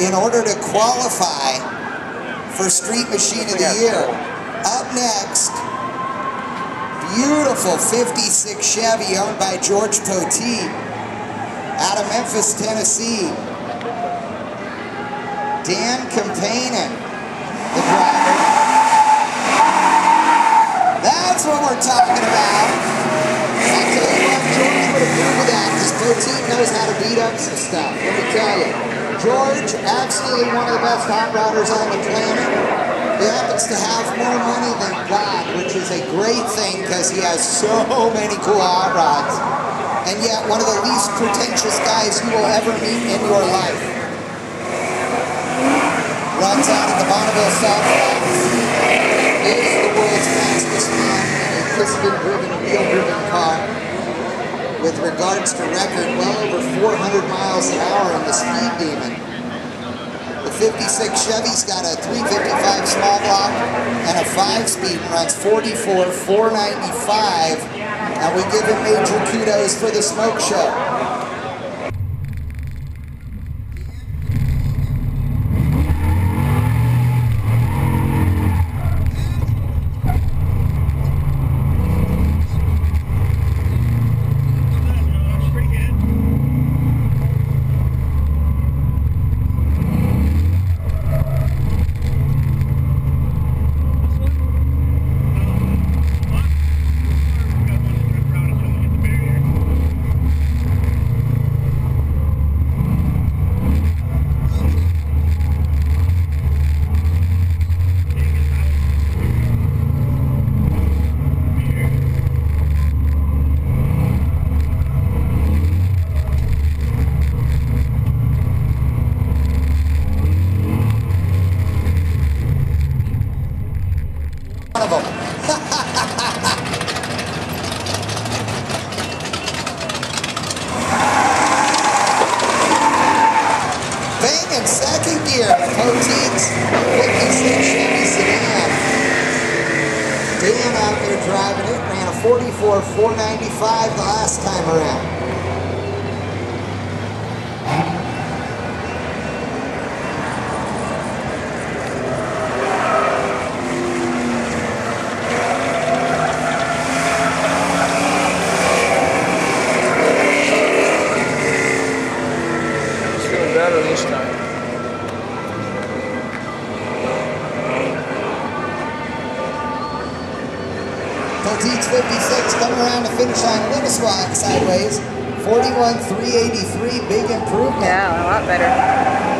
in order to qualify for Street Machine of the Year. Up next, beautiful 56 Chevy owned by George Poteet out of Memphis, Tennessee. Kempainen, the driver. That's what we're talking about. I'll tell you what, George would approve of that because Poteet knows how to beat up some stuff. Let me tell you. George, absolutely one of the best hot rodders on the planet. He happens to have more money than God, which is a great thing because he has so many cool hot rods. And yet, one of the least pretentious guys you will ever meet in your life. Runs out of the Bonneville South Flats. Is the world's fastest man in a piston-driven, wheel-driven car. With regards to record, well over 400 miles an hour in the Speed Demon. The 56 Chevy's got a 355 small block and a 5-speed and runs 44,495, and we give him major kudos for the smoke show. Of them. Bang in second gear, Poteet's 56 Chevy sedan. Dan out there driving it, ran a 44,495 the last time around. Better this time. Poteet's 56 coming around the finish line, a little swat sideways. 41,383, big improvement. Yeah, a lot better.